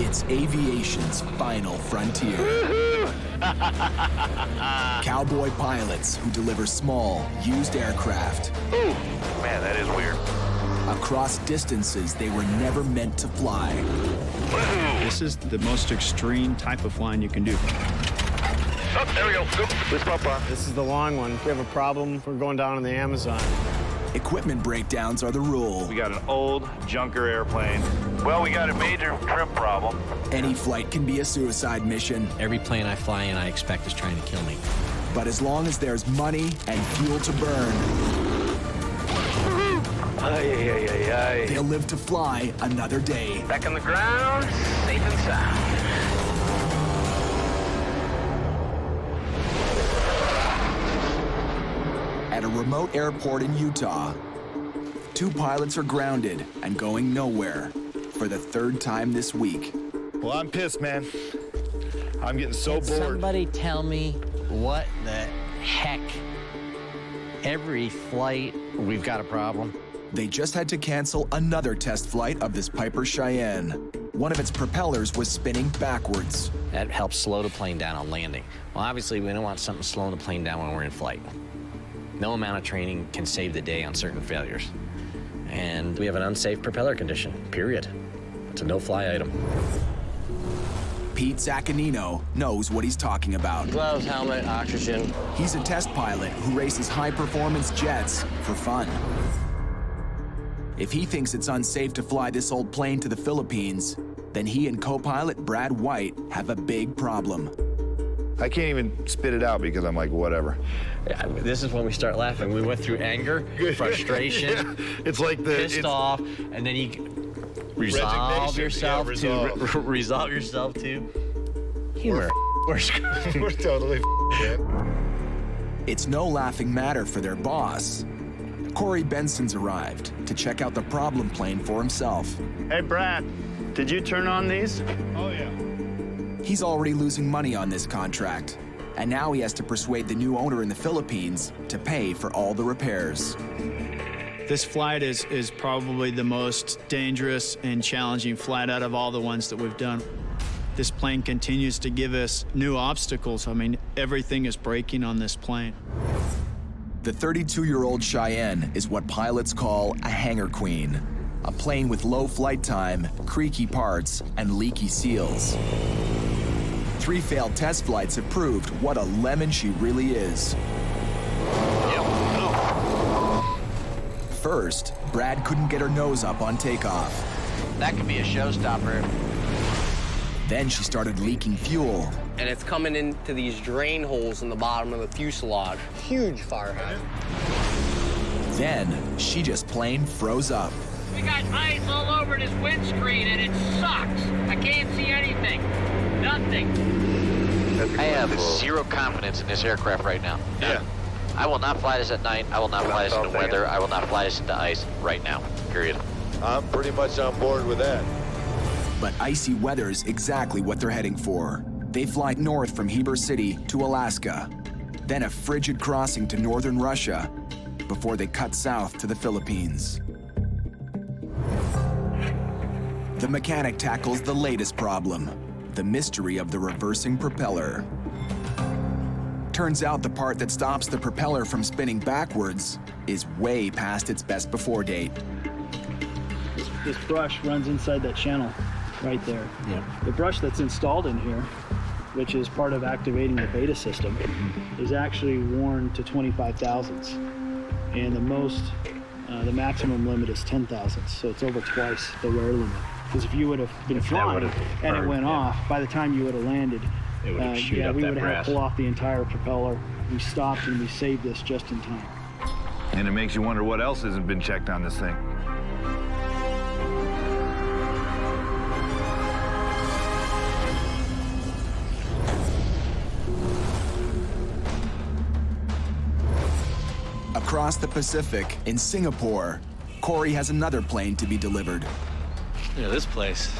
It's aviation's final frontier. Cowboy pilots who deliver small, used aircraft. Ooh, man, that is weird. Across distances they were never meant to fly. This is the most extreme type of flying you can do. Oh, there we go. Let's pop on. This is the long one. If we have a problem, we're going down in the Amazon. Equipment breakdowns are the rule. We got an old junker airplane. Well, we got a major trim problem. Any flight can be a suicide mission. Every plane I fly in, I expect is trying to kill me. But as long as there's money and fuel to burn, they'll live to fly another day. Back on the ground, safe and sound. At a remote airport in Utah, two pilots are grounded and going nowhere for the third time this week. Well, I'm pissed, man. I'm getting so bored. Somebody tell me what the heck. Every flight, we've got a problem. They just had to cancel another test flight of this Piper Cheyenne. One of its propellers was spinning backwards. That helps slow the plane down on landing. Well, obviously, we don't want something slowing the plane down when we're in flight. No amount of training can save the day on certain failures. And we have an unsafe propeller condition, period. It's a no-fly item. Pete ZACCAGNINO knows what he's talking about. Gloves, helmet, oxygen. He's a test pilot who races high-performance jets for fun. If he thinks it's unsafe to fly this old plane to the Philippines, then he and co-pilot Brad White have a big problem. I can't even spit it out because I'm like, whatever. Yeah, this is when we start laughing. We went through anger, frustration, Yeah. It's like the pissed off, and then you resolve yourself resolve yourself to humor. We're totally dead. It's no laughing matter for their boss. Corey Benson's arrived to check out the problem plane for himself. Hey, Brad, did you turn on these? Oh, yeah. He's already losing money on this contract, and now he has to persuade the new owner in the Philippines to pay for all the repairs. This flight is probably the most dangerous and challenging flight out of all the ones that we've done. This plane continues to give us new obstacles. I mean, everything is breaking on this plane. The 32-year-old Cheyenne is what pilots call a hangar queen, a plane with low flight time, creaky parts, and leaky seals. 3 failed test flights have proved what a lemon she really is. First, Brad couldn't get her nose up on takeoff. That could be a showstopper. Then she started leaking fuel. And it's coming into these drain holes in the bottom of the fuselage. Huge fire hazard. Then she just plain froze up. We got ice all over this windscreen and it sucks. I can't see anything. Nothing. I have zero confidence in this aircraft right now. Yeah. I will not fly this at night. I will not fly this in the weather. I will not fly this into ice right now, period. I'm pretty much on board with that. But icy weather's exactly what they're heading for. They fly north from Heber City to Alaska, then a frigid crossing to northern Russia, before they cut south to the Philippines. The mechanic tackles the latest problem, the mystery of the reversing propeller. Turns out the part that stops the propeller from spinning backwards is way past its best before date. This brush runs inside that channel right there. Yeah. The brush that's installed in here, which is part of activating the beta system, is actually worn to 25 thousandths. And the maximum limit is 10 thousandths, so it's over twice the wear limit. Because if you would have been flying and it went off, by the time you would have landed, It would have shoot up we that would have had brass. to pull off the entire propeller. We stopped and we saved this just in time. And it makes you wonder what else hasn't been checked on this thing. Across the Pacific, in Singapore, Corey has another plane to be delivered. Yeah, this place.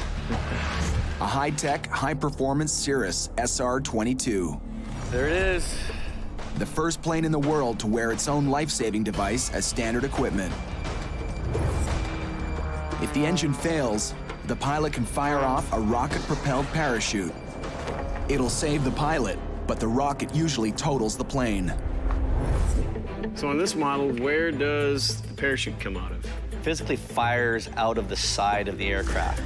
A high-tech, high-performance Cirrus SR-22. There it is. The first plane in the world to wear its own life-saving device as standard equipment. If the engine fails, the pilot can fire off a rocket-propelled parachute. It'll save the pilot, but the rocket usually totals the plane. So on this model, where does the parachute come out of? Physically fires out of the side of the aircraft.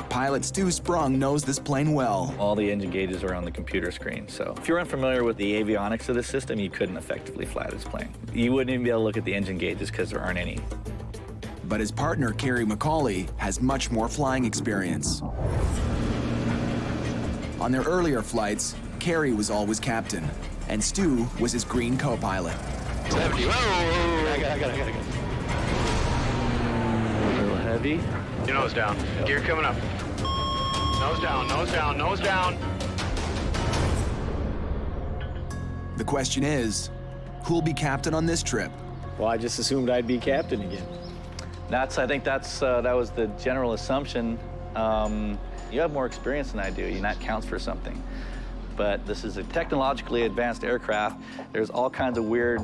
Pilot Stu Sprung knows this plane well. All the engine gauges are on the computer screen, so if you're unfamiliar with the avionics of the system, you couldn't effectively fly this plane. You wouldn't even be able to look at the engine gauges because there aren't any. But his partner, Kerry McCauley, has much more flying experience. On their earlier flights, Kerry was always captain, and Stu was his green co-pilot. 70. Whoa! I got it. A little heavy. Your nose down. Gear coming up. Nose down, nose down, nose down. The question is, who'll be captain on this trip? Well, I just assumed I'd be captain again. I think that was the general assumption. You have more experience than I do, and that counts for something. But this is a technologically advanced aircraft. There's all kinds of weird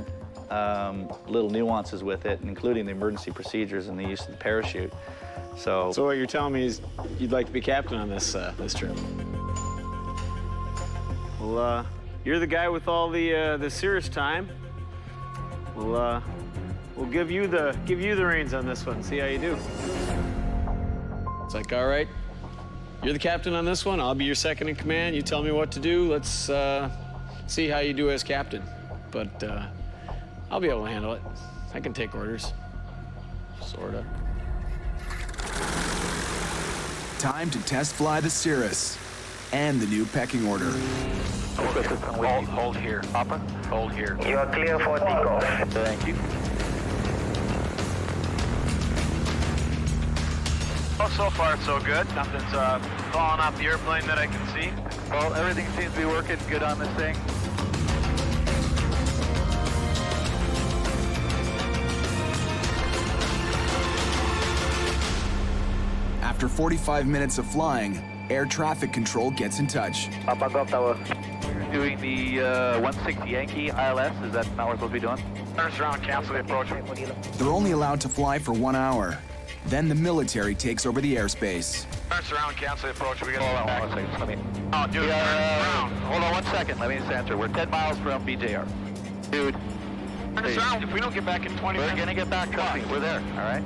little nuances with it, including the emergency procedures and the use of the parachute. So what you're telling me is you'd like to be captain on this trip? Well, you're the guy with all the serious time. We'll give you the reins on this one. See how you do. It's like, all right, you're the captain on this one. I'll be your second in command. You tell me what to do. Let's see how you do as captain. But I'll be able to handle it. I can take orders, sorta. Time to test fly the Cirrus and the new pecking order. Hold here. Hopper, hold here. You are clear for takeoff. Thank you. Well, so far so good. Nothing's falling off the airplane that I can see. Well, everything seems to be working good on this thing. After 45 minutes of flying, air traffic control gets in touch. Papa Golf Tower. Doing the 160 Yankee ILS. Is that not what we're supposed to be doing? Turns around, cancel the approach. They're only allowed to fly for 1 hour. Then the military takes over the airspace. Turns around, cancel the approach. We got Hold on 1 second. Let me. Oh, dude, around. Hold on 1 second. Let me just answer. We're 10 miles from BJR. Dude. Turn us around. If we don't get back in 20 minutes. We're gonna get back. Trust me. We're there. All right.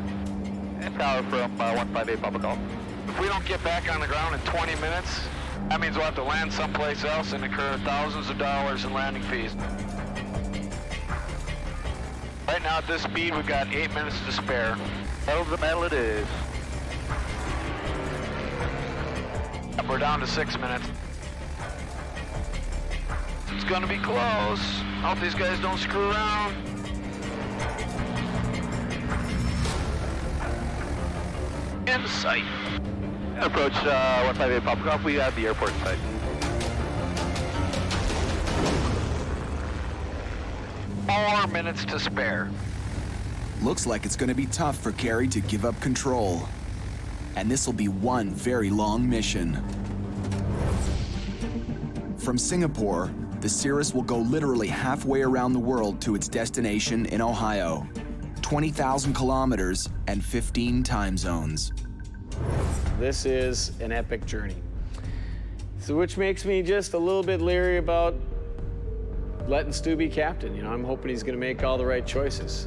And tower from 158 Papa Golf. If we don't get back on the ground in 20 minutes, that means we'll have to land someplace else and incur thousands of dollars in landing fees. Right now at this speed, we've got 8 minutes to spare. Metal to the metal it is. And we're down to 6 minutes. It's gonna be close. Hope these guys don't screw around. In sight. Approach 158 Papa Golf. We have the airport in sight. Four minutes to spare. Looks like it's going to be tough for Kerry to give up control. And this will be one very long mission. From Singapore, the Cirrus will go literally halfway around the world to its destination in Ohio. 20,000 kilometers and 15 time zones. This is an epic journey. So which makes me just a little bit leery about letting Stu be captain. You know, I'm hoping he's gonna make all the right choices.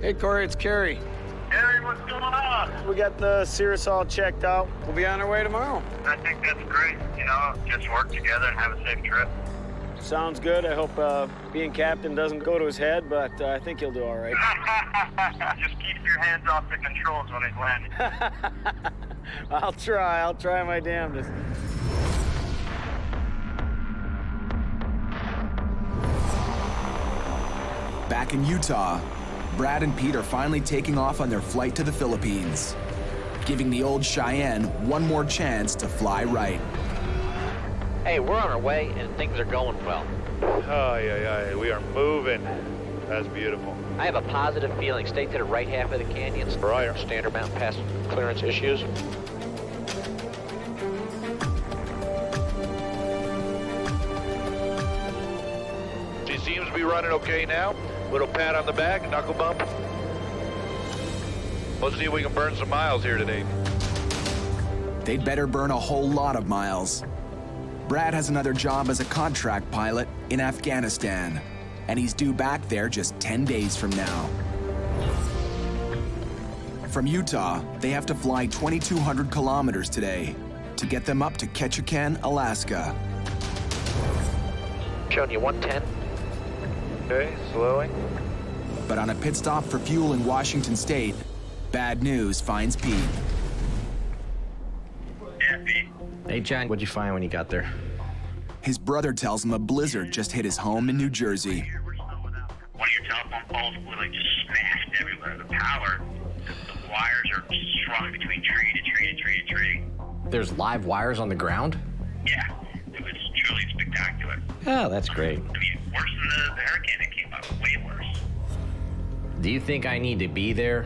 Hey, Corey, it's Kerry. Kerry, what's going on? We got the Cirrus all checked out. We'll be on our way tomorrow. I think that's great. You know, just work together and have a safe trip. Sounds good. I hope being captain doesn't go to his head, but I think he'll do all right. Just keep your hands off the controls when he's landing. I'll try my damnedest. Back in Utah, Brad and Pete are finally taking off on their flight to the Philippines, giving the old Cheyenne one more chance to fly right. Hey, we're on our way and things are going well. We are moving. That's beautiful. I have a positive feeling. Stay to the right half of the canyons. Right. Standard mountain pass clearance issues. She seems to be running okay now. Little pat on the back, knuckle bump. Let's see if we can burn some miles here today. they'd better burn a whole lot of miles. Brad has another job as a contract pilot in Afghanistan, and he's due back there just 10 days from now. From Utah, they have to fly 2,200 kilometers today to get them up to Ketchikan, Alaska. Showing you 110. Okay, slowing. But on a pit stop for fuel in Washington State, bad news finds Pete. Yeah, Pete. Hey, John, what'd you find when you got there? His brother tells him a blizzard just hit his home in New Jersey. One of your telephone poles was like just smashed everywhere. The power, the wires are strung between tree to tree to tree to tree. There's live wires on the ground? Yeah, it was truly spectacular. Oh, that's great. I mean, worse than the hurricane that came up, way worse. Do you think I need to be there?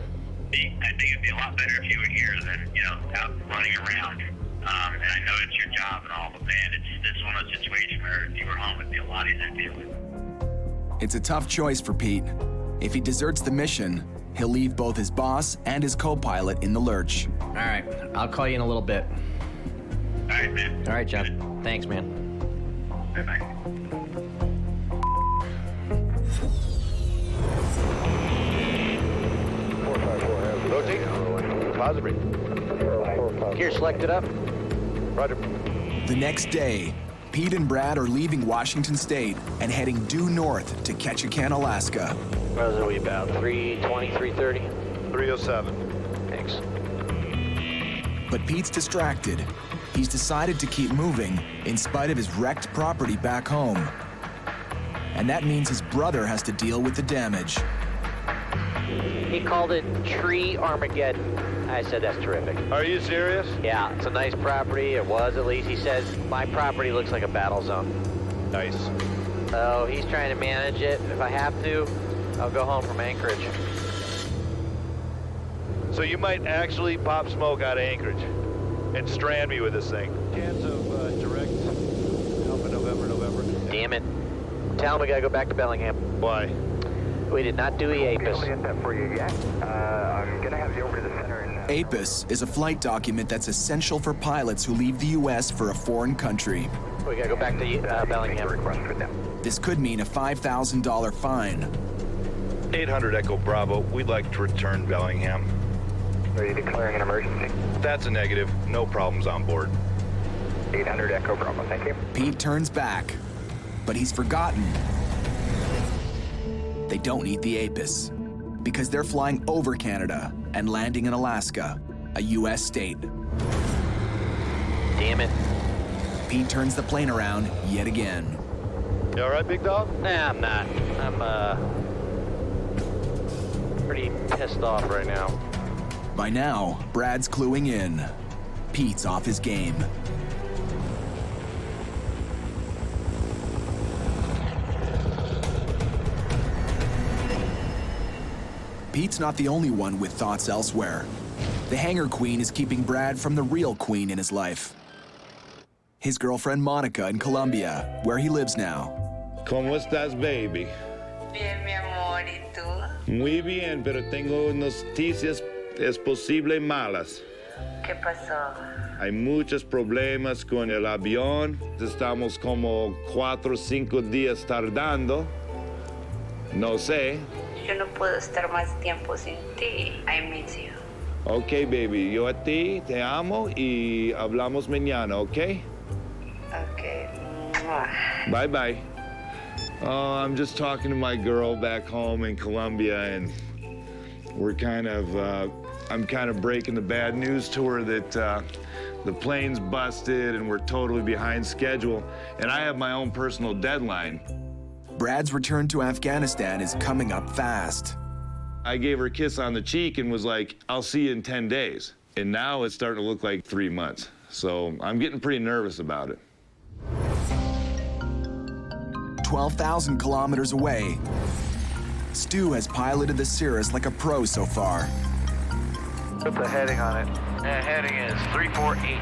I think it'd be a lot better if you were here than, out running around. And I know it's your job and all, but man, it's one of those situations where if you were home, it'd be a lot easier to deal with. It's a tough choice for Pete. If he deserts the mission, he'll leave both his boss and his co-pilot in the lurch. All right, I'll call you in a little bit. All right, man. All right, John. Thanks, man. Bye-bye. Rotate. Positive. Gear selected up. Roger. The next day, Pete and Brad are leaving Washington State and heading due north to Ketchikan, Alaska. What are we about? 320, 330? 307. Thanks. But Pete's distracted. He's decided to keep moving in spite of his wrecked property back home. And that means his brother has to deal with the damage. He called it Tree Armageddon. I said, that's terrific. Are you serious? Yeah, it's a nice property. It was, at least. He says, my property looks like a battle zone. Nice. So he's trying to manage it. If I have to, I'll go home from Anchorage. So you might actually pop smoke out of Anchorage and strand me with this thing. Chance of direct Alpha November. Damn it. Tell him we gotta go back to Bellingham. Why? We did not do EAPIS. I'm gonna have you over to the center in APIS is a flight document that's essential for pilots who leave the U.S. for a foreign country. We gotta go back to Bellingham. This could mean a $5,000 fine. 800 Echo Bravo, we'd like to return Bellingham. Are you declaring an emergency? That's a negative. No problems on board. 800 Echo Bravo, thank you. Pete turns back, but he's forgotten. They don't need the APIS because they're flying over Canada and landing in Alaska, a U.S. state. Damn it. Pete turns the plane around yet again. You all right, big dog? Nah, I'm not. I'm, pretty pissed off right now. By now, Brad's cluing in. Pete's off his game. Pete's not the only one with thoughts elsewhere. The hangar queen is keeping Brad from the real queen in his life. His girlfriend Monica in Colombia, where he lives now. ¿Cómo estás, baby? Bien, mi amor, ¿y tú? Muy bien, pero tengo noticias es posible malas. ¿Qué pasó? Hay muchos problemas con el avión. Estamos como 4 o 5 días tardando. No sé. Yo no puedo estar más tiempo sin ti. I miss you. Ok, baby, yo a ti te amo y hablamos mañana, ok? Okay. Bye bye. I'm just talking to my girl back home in Colombia, and we're I'm kind of breaking the bad news to her that the plane's busted and we're totally behind schedule, and I have my own personal deadline. Brad's return to Afghanistan is coming up fast. I gave her a kiss on the cheek and was like, I'll see you in 10 days. And now it's starting to look like 3 months. So I'm getting pretty nervous about it. 12,000 kilometers away, Stu has piloted the Cirrus like a pro so far. Put the heading on it. The heading is 348.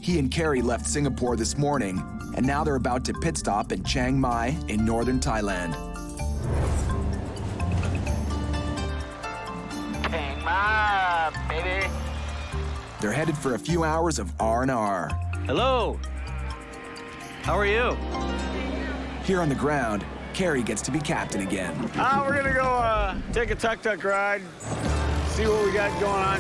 He and Kerry left Singapore this morning, and now they're about to pit stop in Chiang Mai in northern Thailand. Chiang Mai, baby. They're headed for a few hours of R&R. Hello. How are you? Here on the ground, Kerry gets to be captain again. We're gonna go take a tuk-tuk ride, see what we got going on.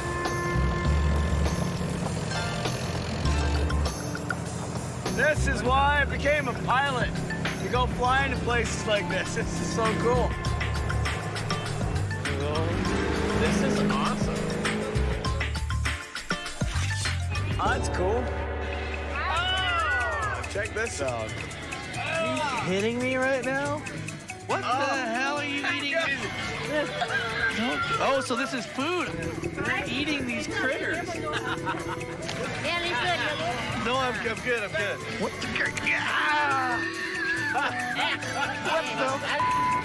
This is why I became a pilot. To go flying to places like this. This is so cool. This is awesome. Oh, that's cool. Oh, check this out. Are you kidding me right now? What the hell are you eating? Oh, so this is food. You're eating these critters. No, I'm good. What the? What the?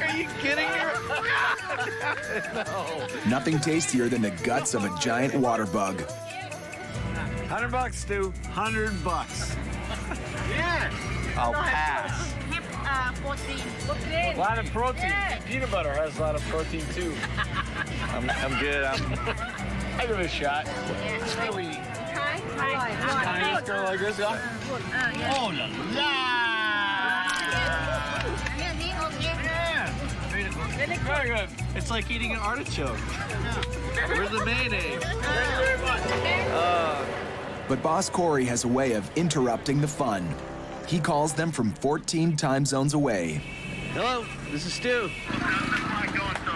Are you kidding me? No. Nothing tastier than the guts of a giant water bug. $100, Stu. $100. Yeah. I'll pass. A lot of protein. Peanut butter has a lot of protein too. I'm good. I give it a shot. It's really tiny. Go like this, huh? Oh la la! Very good. It's like eating an artichoke. Where's the mayonnaise? Thank you very much. But Boss Corey has a way of interrupting the fun. He calls them from 14 time zones away. Hello, this is Stu. How's the flight going so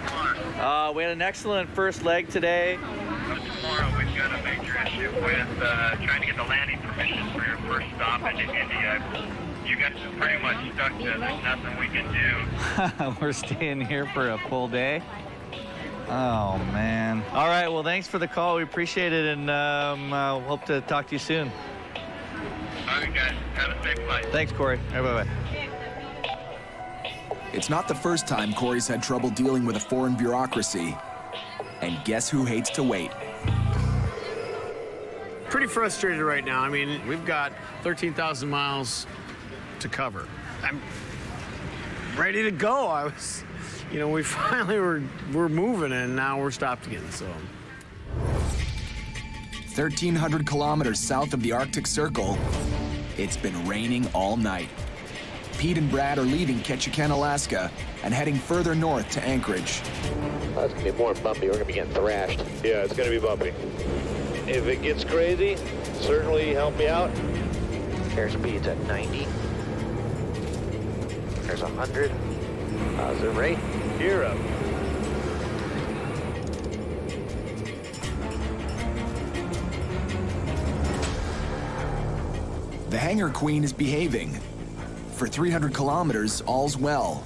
far? We had an excellent first leg today. Tomorrow we've got a major issue with trying to get the landing permission for your first stop in India. You guys are pretty much stuck to there's nothing we can do. We're staying here for a full day. Oh, man. All right, well, thanks for the call. We appreciate it, and hope to talk to you soon. All right, guys. Have a safe flight. Thanks, Corey. All right, bye-bye. It's not the first time Corey's had trouble dealing with a foreign bureaucracy. And guess who hates to wait? Pretty frustrated right now. I mean, we've got 13,000 miles to cover. I'm ready to go. We finally we're moving, and now we're stopped again, so. 1,300 kilometers south of the Arctic Circle, it's been raining all night. Pete and Brad are leaving Ketchikan, Alaska, and heading further north to Anchorage. It's gonna be more bumpy. We're gonna be getting thrashed. Yeah, it's gonna be bumpy. If it gets crazy, certainly help me out. Airspeed's at 90. There's 100. Positive rate. Gear up. The Hangar Queen is behaving. For 300 kilometers, all's well.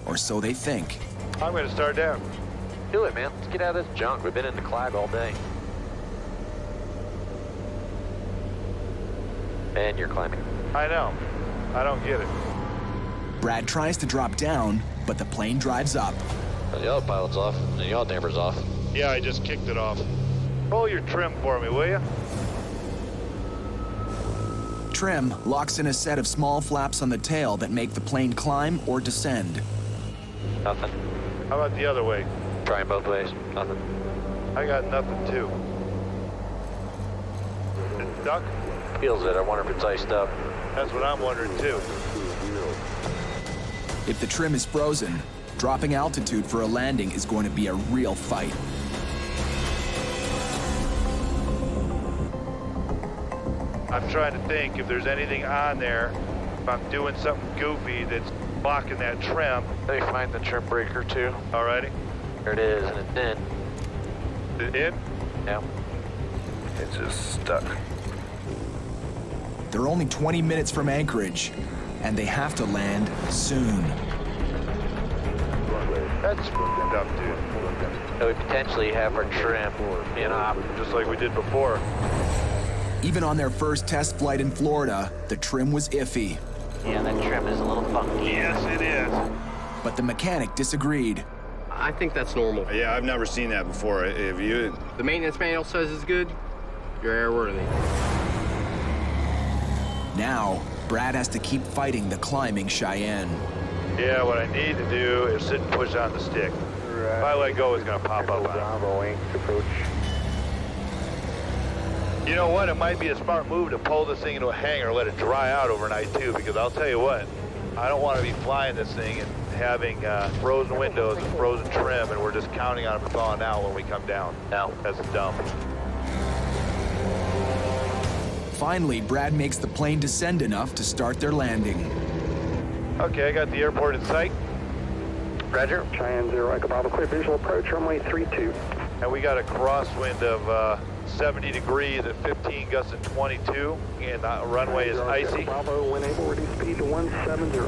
Or so they think. I'm gonna start down. Do it, man. Let's get out of this junk. We've been in the clag all day. And you're climbing. I know. I don't get it. Brad tries to drop down, but the plane drives up. The autopilot's off, and the yaw damper's off. Yeah, I just kicked it off. Roll your trim for me, will you? Trim locks in a set of small flaps on the tail that make the plane climb or descend. Nothing. How about the other way? Trying both ways. Nothing. I got nothing, too. Duck? Feels it. I wonder if it's iced up. That's what I'm wondering, too. If the trim is frozen, dropping altitude for a landing is going to be a real fight. I'm trying to think if there's anything on there, if I'm doing something goofy that's blocking that trim. They find the trim breaker, too. Alrighty. There it is, and it's in. Is it in? Yeah. It's just stuck. They're only 20 minutes from Anchorage, and they have to land soon. That's fucked up, dude. So we potentially have our trim in op. Just like we did before. Even on their first test flight in Florida, the trim was iffy. Yeah, that trim is a little funky. Yes, it is. But the mechanic disagreed. I think that's normal. Yeah, I've never seen that before. Have you? The maintenance manual says it's good. You're airworthy. Now, Brad has to keep fighting the climbing Cheyenne. Yeah, what I need to do is sit and push on the stick. If I let go, it's gonna pop up on it. Approach. You know what? It might be a smart move to pull this thing into a hangar and let it dry out overnight, too, because I'll tell you what, I don't want to be flying this thing and having frozen windows and frozen trim, and we're just counting on it thawing out when we come down. No. That's dumb. Finally, Brad makes the plane descend enough to start their landing. Okay, I got the airport in sight. Roger. Cheyenne 0, Echo Bravo, clear visual approach, runway 32. And we got a crosswind of 70 degrees at 15, gusts at 22, and the runway is icy. Bravo, when able, reduce speed to 170.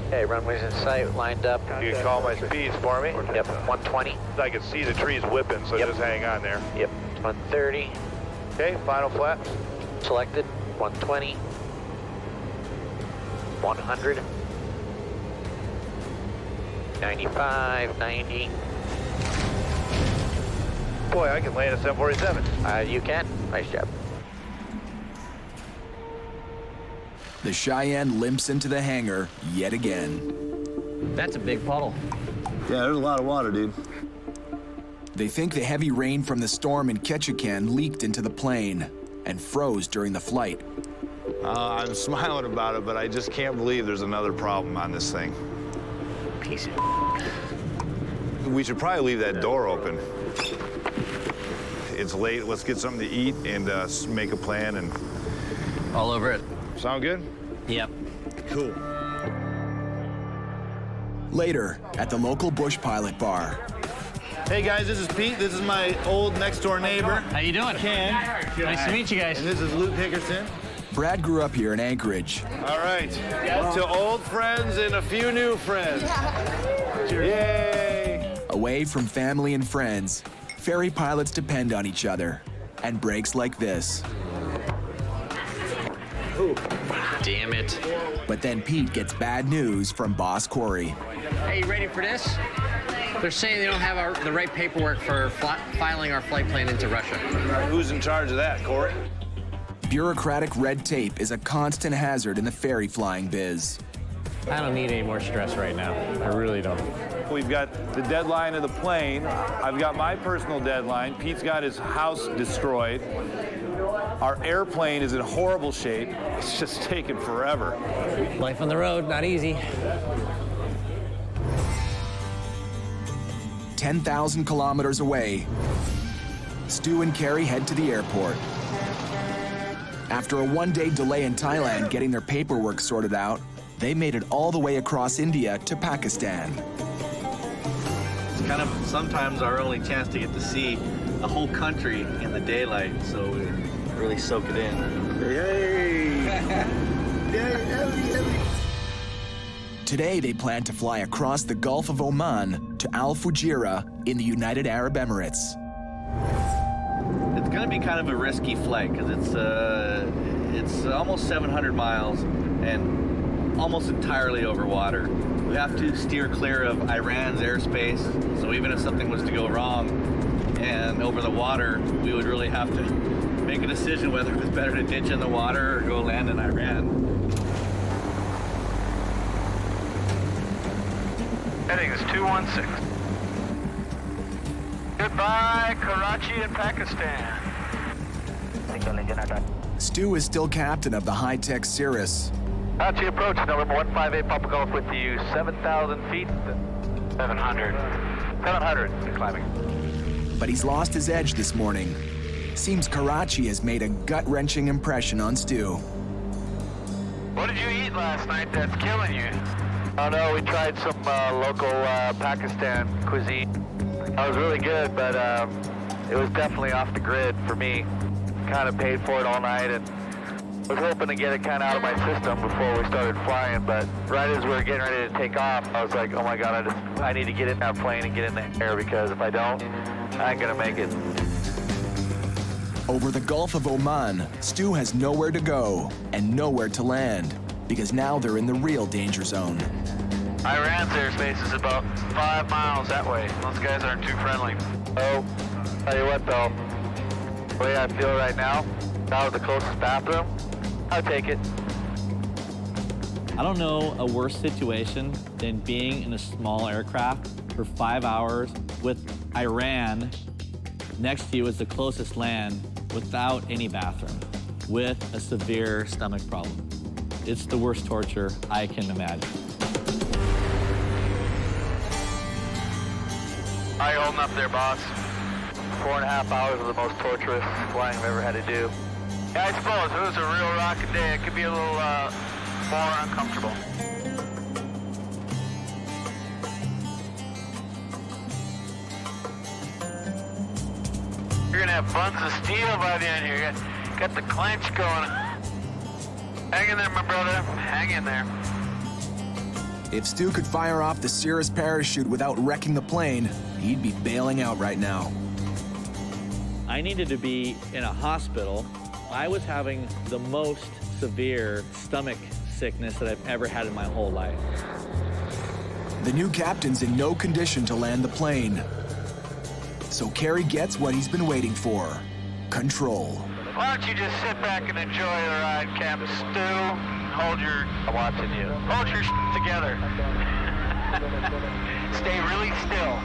Okay, runway's in sight, lined up. You can call my speeds for me? Yep, 120. I can see the trees whipping, so just hang on there. Yep, 130. Okay, final flaps. Selected, 120. 100. 95, 90. Boy, I can land a 747. You can. Nice job. The Cheyenne limps into the hangar yet again. That's a big puddle. Yeah, there's a lot of water, dude. They think the heavy rain from the storm in Ketchikan leaked into the plane and froze during the flight. I'm smiling about it, but I just can't believe there's another problem on this thing. Piece of We should probably leave that door open. It's late, let's get something to eat and make a plan and... all over it. Sound good? Yep. Cool. Later, at the local bush pilot bar. Hey guys, this is Pete. This is my old next door neighbor. How you doing? Ken. Nice to meet you guys. And this is Luke Hickerson. Brad grew up here in Anchorage. All right. To old friends and a few new friends. Yay! Away from family and friends, ferry pilots depend on each other. And breaks like this. Damn it. But then Pete gets bad news from boss Corey. Hey, you ready for this? They're saying they don't have the right paperwork for filing our flight plan into Russia. Who's in charge of that, Corey? Bureaucratic red tape is a constant hazard in the ferry flying biz. I don't need any more stress right now. I really don't. We've got the deadline of the plane. I've got my personal deadline. Pete's got his house destroyed. Our airplane is in horrible shape. It's just taking forever. Life on the road, not easy. 10,000 kilometers away, Stu and Kerry head to the airport. After a one-day delay in Thailand getting their paperwork sorted out, they made it all the way across India to Pakistan. It's kind of sometimes our only chance to get to see the whole country in the daylight, so we really soak it in. Yay! Today, they plan to fly across the Gulf of Oman to Al Fujairah in the United Arab Emirates. It's going to be kind of a risky flight because it's almost 700 miles and almost entirely over water. We have to steer clear of Iran's airspace, so even if something was to go wrong and over the water, we would really have to make a decision whether it was better to ditch in the water or go land in Iran. Heading is 216. Goodbye, Karachi and Pakistan. Stu is still captain of the high-tech Cirrus. Karachi approach, November 158, Papa Golf with you, 7,000 feet. 700. 700, climbing. But he's lost his edge this morning. Seems Karachi has made a gut-wrenching impression on Stu. What did you eat last night that's killing you? Oh no, we tried some local Pakistan cuisine. That was really good, but it was definitely off the grid for me. Kind of paid for it all night and was hoping to get it kind of out of my system before we started flying, but right as we were getting ready to take off, I was like, oh my God, I need to get in that plane and get in the air because if I don't, I ain't gonna make it. Over the Gulf of Oman, Stu has nowhere to go and nowhere to land because now they're in the real danger zone. Iran's airspace is about 5 miles that way. Those guys aren't too friendly. Oh, tell you what though, the way I feel right now, out of the closest bathroom, I'll take it. I don't know a worse situation than being in a small aircraft for 5 hours with Iran Next to you is the closest land without any bathroom, with a severe stomach problem. It's the worst torture I can imagine. How you holding up there, boss? 4.5 hours of the most torturous flying I've ever had to do. Yeah, I suppose if it was a real rocket day, it could be a little more uncomfortable. You're gonna have buns of steel by the end here. You got the clench going. Hang in there, my brother. Hang in there. If Stu could fire off the Cirrus parachute without wrecking the plane, he'd be bailing out right now. I needed to be in a hospital. I was having the most severe stomach sickness that I've ever had in my whole life. The new captain's in no condition to land the plane. So Kerry gets what he's been waiting for: control. Why don't you just sit back and enjoy the ride, Captain Stu? I'm watching you. Hold your together. Stay really still.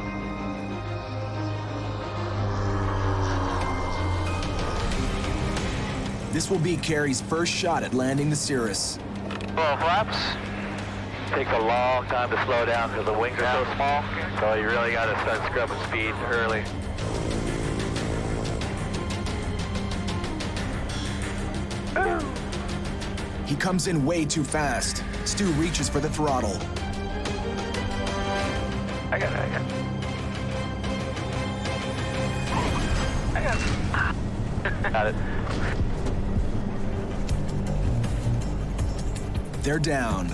This will be Kerry's first shot at landing the Cirrus. Well, flaps. Takes a long time to slow down because the wings are so small. So you really got to start scrubbing speed early. He comes in way too fast. Stu reaches for the throttle. I got it. Got it. They're down,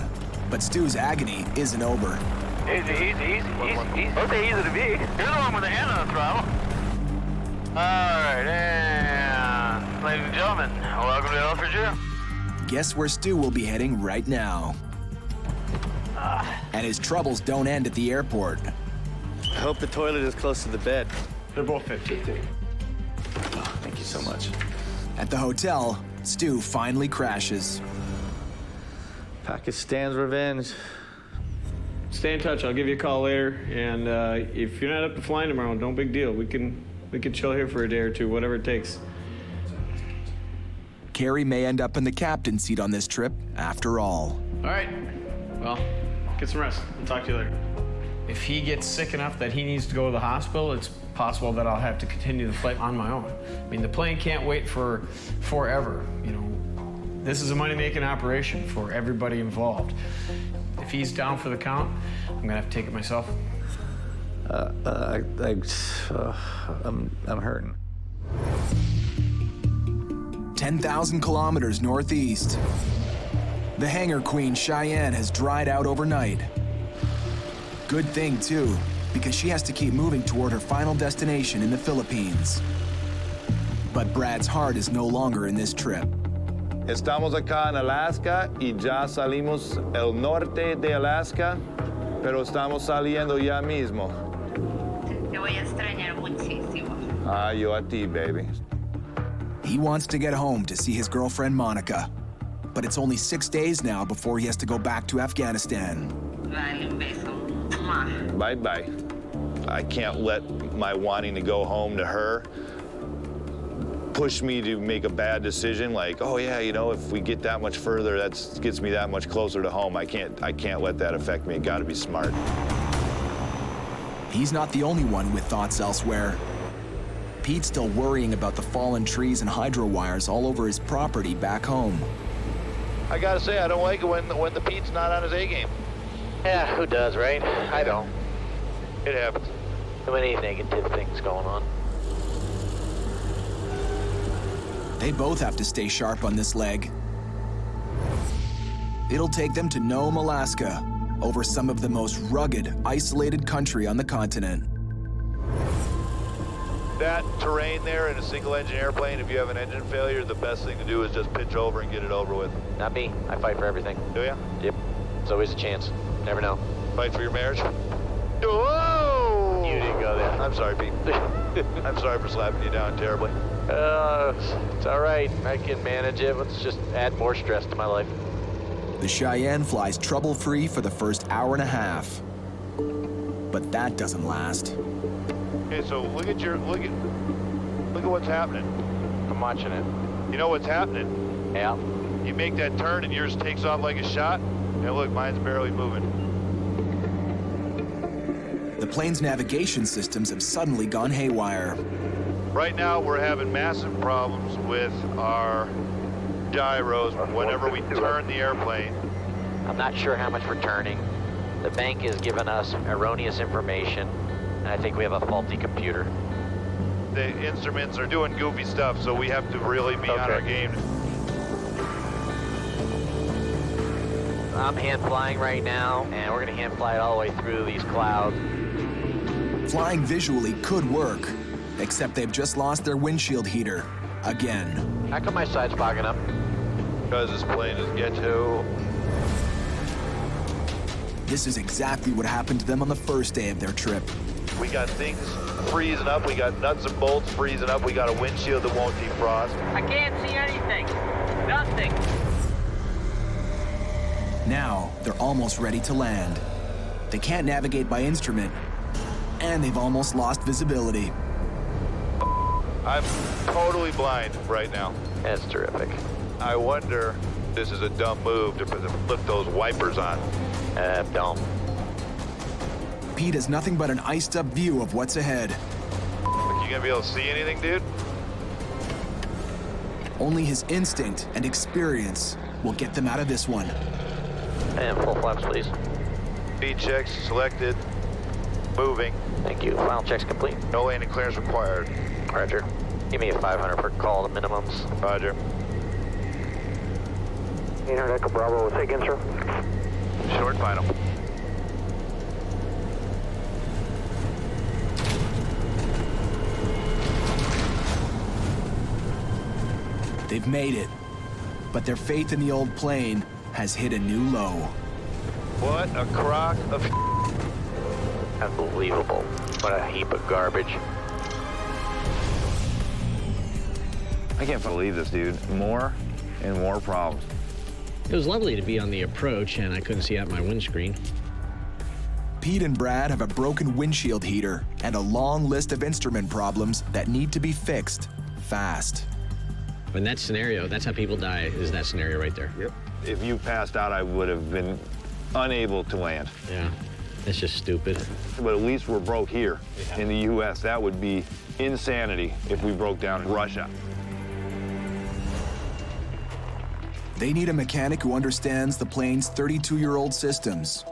but Stu's agony isn't over. Easy. Don't say easy to me. You're the one with the hand on the throttle. All right, and ladies and gentlemen, welcome to Alfred. Guess where Stu will be heading right now. And his troubles don't end at the airport. I hope the toilet is close to the bed. They're both 50. Oh, thank you so much. At the hotel, Stu finally crashes. Pakistan's revenge. Stay in touch. I'll give you a call later. And if you're not up to flying tomorrow, no big deal. We can chill here for a day or two, whatever it takes. Kerry may end up in the captain's seat on this trip, after all. All right. Well, get some rest. I'll talk to you later. If he gets sick enough that he needs to go to the hospital, it's possible that I'll have to continue the flight on my own. I mean, the plane can't wait forever. You know, this is a money-making operation for everybody involved. If he's down for the count, I'm gonna have to take it myself. I'm hurting. 10,000 kilometers northeast. The hangar queen, Cheyenne, has dried out overnight. Good thing, too, because she has to keep moving toward her final destination in the Philippines. But Brad's heart is no longer in this trip. Estamos acá en Alaska y ya salimos el norte de Alaska, pero estamos saliendo ya mismo. Te voy a extrañar muchísimo. Ah, yo a ti, baby. He wants to get home to see his girlfriend, Monica. But it's only 6 days now before he has to go back to Afghanistan. Vale, un beso. Bye-bye. I can't let my wanting to go home to her push me to make a bad decision like, oh yeah, you know, if we get that much further, that gets me that much closer to home. I can't let that affect me. I gotta be smart. He's not the only one with thoughts elsewhere. Pete's still worrying about the fallen trees and hydro wires all over his property back home. I gotta say, I don't like it when the Pete's not on his A game. Yeah, who does, right? I don't. It happens. Too many negative things going on. They both have to stay sharp on this leg. It'll take them to Nome, Alaska, over some of the most rugged, isolated country on the continent. That terrain there in a single-engine airplane, if you have an engine failure, the best thing to do is just pitch over and get it over with. Not me. I fight for everything. Do ya? Yep. There's always a chance. Never know. Fight for your marriage? Whoa! You didn't go there. I'm sorry, Pete. I'm sorry for slapping you down terribly. It's all right. I can manage it. Let's just add more stress to my life. The Cheyenne flies trouble-free for the first hour and a half. But that doesn't last. Okay, so look at Look at what's happening. I'm watching it. You know what's happening? Yeah. You make that turn and yours takes off like a shot. And look, mine's barely moving. The plane's navigation systems have suddenly gone haywire. Right now, we're having massive problems with our gyros whenever we turn the airplane. I'm not sure how much we're turning. The bank has given us erroneous information, and I think we have a faulty computer. The instruments are doing goofy stuff, so we have to really be on our game. I'm hand flying right now, and we're gonna hand fly it all the way through these clouds. Flying visually could work, except they've just lost their windshield heater again. How come my side's fogging up? Because this plane is ghetto. This is exactly what happened to them on the first day of their trip. We got things freezing up. We got nuts and bolts freezing up. We got a windshield that won't defrost. I can't see anything. Nothing. Now, they're almost ready to land. They can't navigate by instrument, and they've almost lost visibility. I'm totally blind right now. That's terrific. I wonder if this is a dumb move to flip those wipers on. Dumb. Pete has nothing but an iced-up view of what's ahead. You gonna be able to see anything, dude? Only his instinct and experience will get them out of this one. And full flaps, please. Speed checks selected. Moving. Thank you. Final checks complete. No landing clearance required. Roger. Give me a 500 per call, the minimums. Roger. 800 Echo Bravo, we'll take in, sir. Short final. They've made it, but their faith in the old plane has hit a new low. What a crock of Unbelievable. What a heap of garbage. I can't believe this, dude. More and more problems. It was lovely to be on the approach, and I couldn't see out my windscreen. Pete and Brad have a broken windshield heater and a long list of instrument problems that need to be fixed fast. In that scenario, that's how people die, is that scenario right there. Yep. If you passed out, I would have been unable to land. Yeah, that's just stupid. But at least we're broke here in the U.S. That would be insanity if we broke down in Russia. They need a mechanic who understands the plane's 32-year-old systems.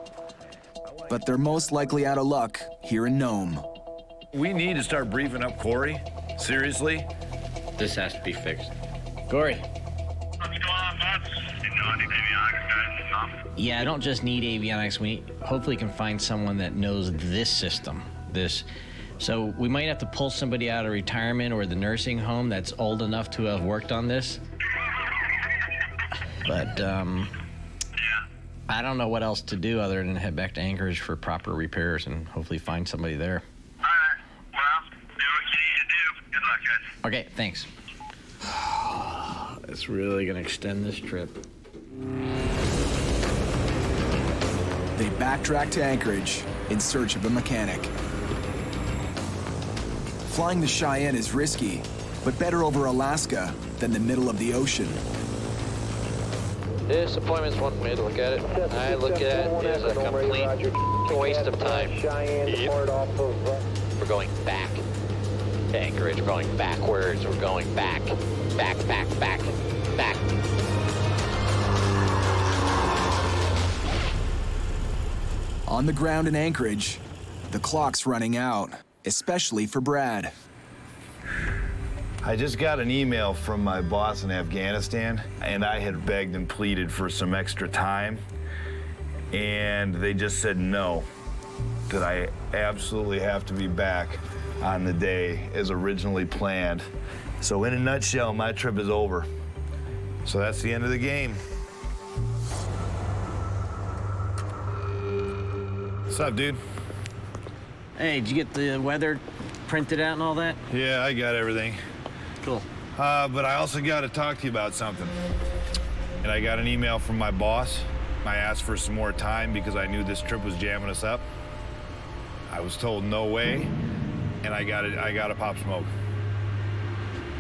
But they're most likely out of luck here in Nome. We need to start briefing up Corey. Seriously? This has to be fixed. Corey. What's going on, boss? Didn't know any avionics guys, Tom? Yeah, I don't just need avionics. We hopefully can find someone that knows this system. So we might have to pull somebody out of retirement or the nursing home that's old enough to have worked on this. But, I don't know what else to do other than head back to Anchorage for proper repairs and hopefully find somebody there. All right. Well, do what you need to do. Good luck, guys. Okay, thanks. It's really gonna extend this trip. They backtrack to Anchorage in search of a mechanic. Flying the Cheyenne is risky, but better over Alaska than the middle of the ocean. This appointment's one way to look at it. I look at it as a complete waste of time. We're going back to Anchorage. We're going backwards. We're going back. Back. On the ground in Anchorage, the clock's running out, especially for Brad. I just got an email from my boss in Afghanistan, and I had begged and pleaded for some extra time, and they just said no, that I absolutely have to be back on the day as originally planned. So in a nutshell, my trip is over. So that's the end of the game. What's up, dude? Hey, did you get the weather printed out and all that? Yeah, I got everything. Cool. But I also got to talk to you about something. And I got an email from my boss. I asked for some more time because I knew this trip was jamming us up. I was told no way, and I got to pop smoke.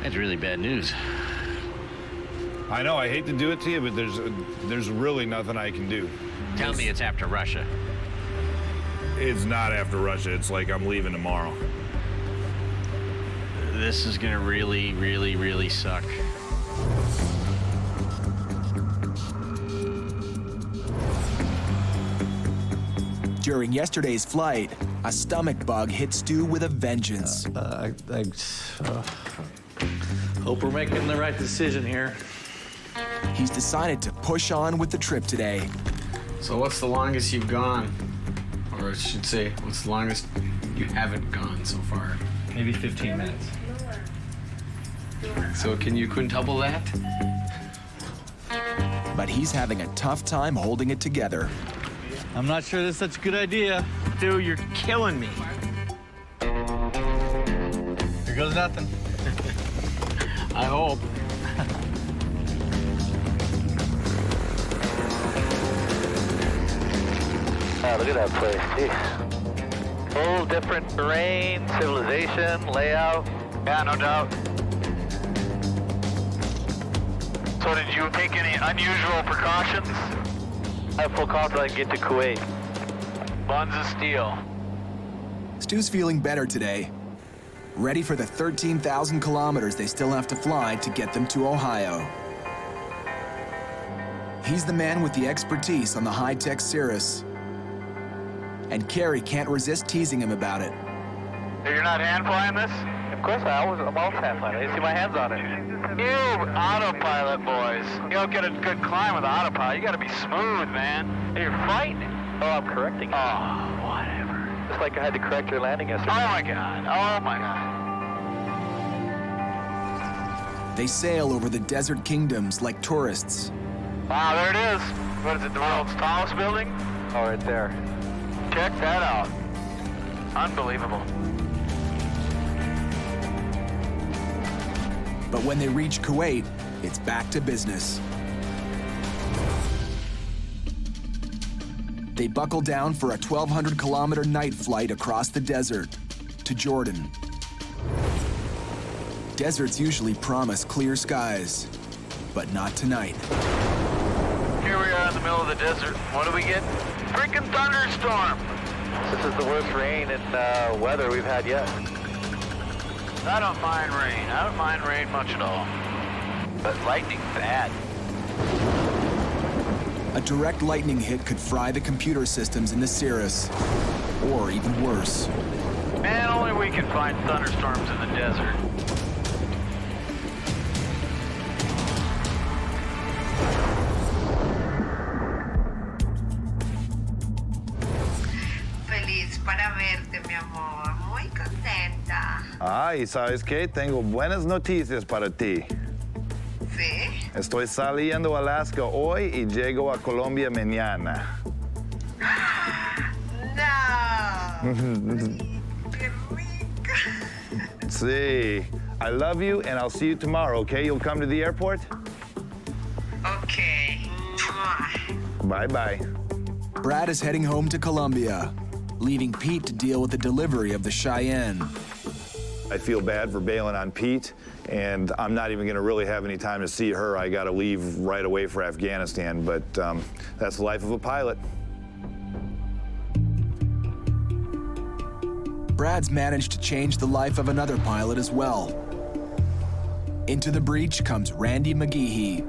That's really bad news. I know, I hate to do it to you, but there's really nothing I can do. Tell me it's after Russia. It's not after Russia. It's like I'm leaving tomorrow. This is gonna really, really, really suck. During yesterday's flight, a stomach bug hit Stu with a vengeance. Hope we're making the right decision here. He's decided to push on with the trip today. So what's the longest you've gone? Or I should say, what's the longest you haven't gone so far? Maybe 15 minutes. So can you quintuple that? But he's having a tough time holding it together. I'm not sure that's such a good idea. Dude, you're killing me. Here goes nothing. I hope. Wow, look at that place. Jeez. Whole different terrain, civilization, layout. Yeah, no doubt. So did you take any unusual precautions? I have full confidence I can get to Kuwait. Buns of steel. Stu's feeling better today. Ready for the 13,000 kilometers they still have to fly to get them to Ohio. He's the man with the expertise on the high-tech Cirrus. And Kerry can't resist teasing him about it. You're not hand flying this? Of course I'm always hand flying. I didn't see my hands on it. You autopilot boys. You don't get a good climb with autopilot. You gotta be smooth, man. You're fighting it. Oh, I'm correcting it. Oh, whatever. Just like I had to correct your landing yesterday. Oh my God. Oh my God. They sail over the desert kingdoms like tourists. Wow, there it is. What is it, the world's tallest building? Oh, right there. Check that out. Unbelievable. But when they reach Kuwait, it's back to business. They buckle down for a 1,200-kilometer night flight across the desert to Jordan. Deserts usually promise clear skies, but not tonight. Here we are in the middle of the desert. What do we get? Freaking thunderstorm! This is the worst rain and weather we've had yet. I don't mind rain. I don't mind rain much at all. But lightning's bad. A direct lightning hit could fry the computer systems in the Cirrus, or even worse. Man, only we can find thunderstorms in the desert. Feliz para verte, mi amor. Muy contenta. Ah, y ¿sabes qué? Tengo buenas noticias para ti. ¿Sí? Estoy saliendo a Alaska hoy y llego a Colombia mañana. No. Qué rico. Sí. I love you, and I'll see you tomorrow, okay? You'll come to the airport? Okay. Bye-bye. Brad is heading home to Colombia, leaving Pete to deal with the delivery of the Cheyenne. I feel bad for bailing on Pete, and I'm not even going to really have any time to see her. I got to leave right away for Afghanistan, but that's the life of a pilot. Brad's managed to change the life of another pilot as well. Into the breach comes Randy McGeehee.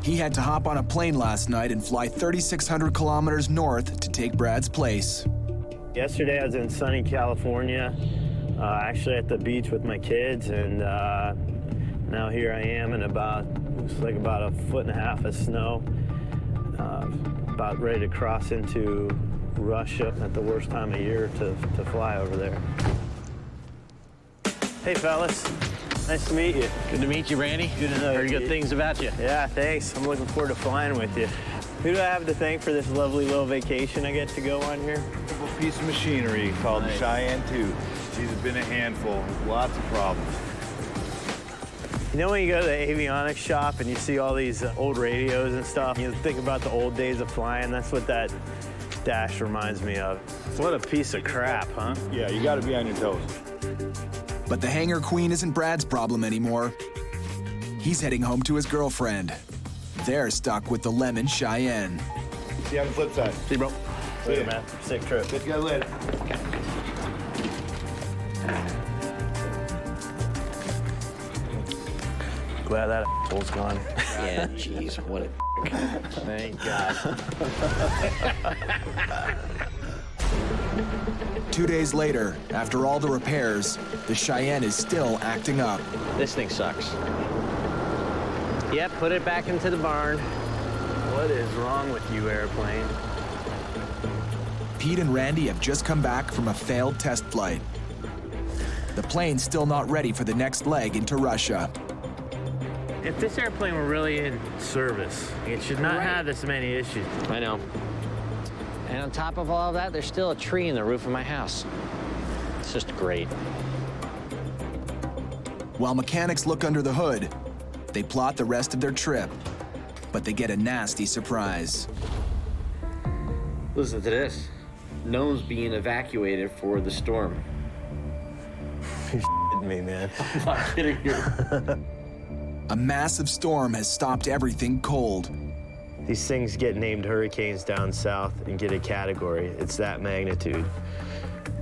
He had to hop on a plane last night and fly 3,600 kilometers north to take Brad's place. Yesterday I was in sunny California, actually at the beach with my kids, and now here I am in looks like about 1.5 feet of snow, about ready to cross into Russia at the worst time of year to fly over there. Hey fellas, nice to meet you. Good to meet you, Randy. Good to know Heard good things about you. Yeah, thanks. I'm looking forward to flying with you. Who do I have to thank for this lovely little vacation I get to go on here? Simple piece of machinery called the Cheyenne 2. She's been a handful, lots of problems. You know when you go to the avionics shop and you see all these old radios and stuff, you think about the old days of flying? That's what that dash reminds me of. What a piece of crap, huh? Yeah, you got to be on your toes. But the Hanger Queen isn't Brad's problem anymore. He's heading home to his girlfriend. They're stuck with the lemon Cheyenne. See you on the flip side. See you, bro. See you, man. Safe trip. Catch you guys later. Glad that asshole's gone. Yeah, jeez, what a Thank God. 2 days later, after all the repairs, the Cheyenne is still acting up. This thing sucks. Yep, put it back into the barn. What is wrong with you, airplane? Pete and Randy have just come back from a failed test flight. The plane's still not ready for the next leg into Russia. If this airplane were really in service, it should not have this many issues. I know. And on top of all of that, there's still a tree in the roof of my house. It's just great. While mechanics look under the hood, they plot the rest of their trip, but they get a nasty surprise. Listen to this. No one's being evacuated for the storm. You're shitting me, man. I'm not kidding you. A massive storm has stopped everything cold. These things get named hurricanes down south and get a category. It's that magnitude.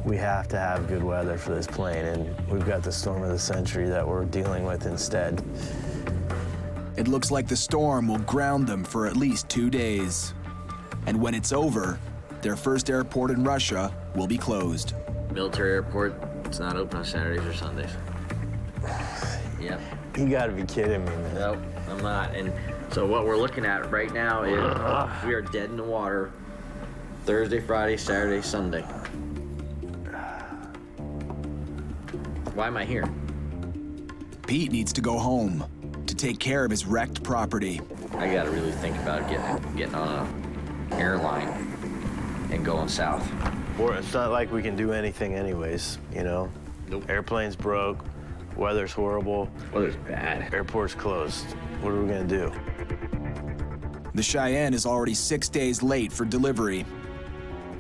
We have to have good weather for this plane, and we've got the storm of the century that we're dealing with instead. It looks like the storm will ground them for at least 2 days. And when it's over, their first airport in Russia will be closed. Military airport, it's not open on Saturdays or Sundays. Yep. You gotta be kidding me, man. Nope, I'm not. And so what we're looking at right now is we are dead in the water Thursday, Friday, Saturday, Sunday. Why am I here? Pete needs to go home to take care of his wrecked property. I gotta really think about getting on an airline and going south. Or it's not like we can do anything anyways, you know? Nope. Airplane's broke, weather's horrible. Weather's bad. Airport's closed. What are we gonna do? The Cheyenne is already 6 days late for delivery.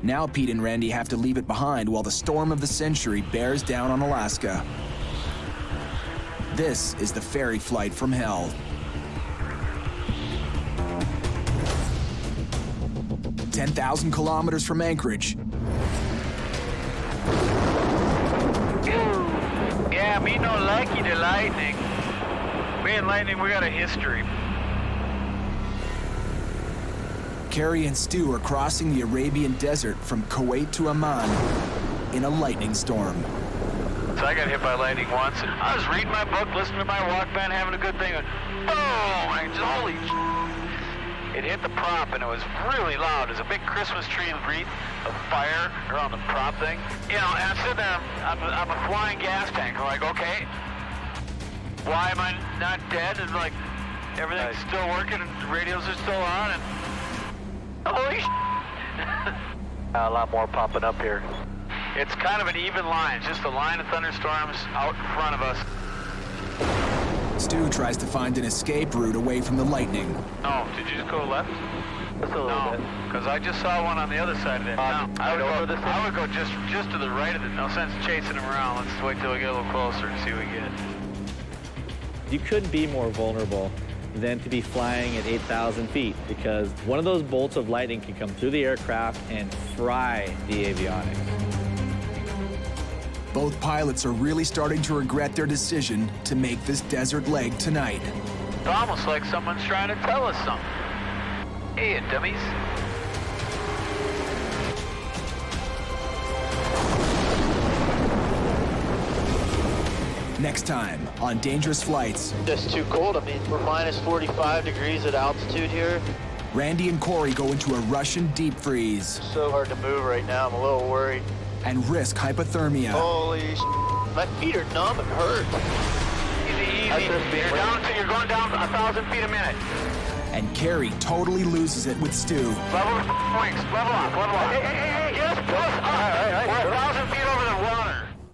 Now Pete and Randy have to leave it behind while the storm of the century bears down on Alaska. This is the ferry flight from hell. "10,000 kilometers from Anchorage. Yeah, me no likey the lightning. Me and lightning, we got a history. Kerry and Stu are crossing the Arabian desert from Kuwait to Amman in a lightning storm. So I got hit by lightning once, and I was reading my book, listening to my Walkman, having a good thing, and boom! I just, holy It hit the prop, and it was really loud. There's a big Christmas tree wreath of fire around the prop thing. You know, and I'm sitting there, I'm a flying gas tank. I'm like, okay, why am I not dead? And like, everything's still working, and the radios are still on, and holy a lot more popping up here. It's kind of an even line, just a line of thunderstorms out in front of us. Stu tries to find an escape route away from the lightning. Oh, did you just go left? Just a little bit. Because I just saw one on the other side of it. I would go just to the right of it. No sense chasing him around. Let's wait till we get a little closer and see what we get. You couldn't be more vulnerable than to be flying at 8,000 feet, because one of those bolts of lightning can come through the aircraft and fry the avionics. Both pilots are really starting to regret their decision to make this desert leg tonight. It's almost like someone's trying to tell us something. Hey, dummies. Next time on Dangerous Flights. Just too cold. I mean, we're minus 45 degrees at altitude here. Randy and Corey go into a Russian deep freeze. So hard to move right now. I'm a little worried. And risk hypothermia. Holy my feet are numb and hurt. Easy. You're going down 1,000 feet a minute. And Kerry totally loses it with Stu. Level wings. Level off. Hey. Yes,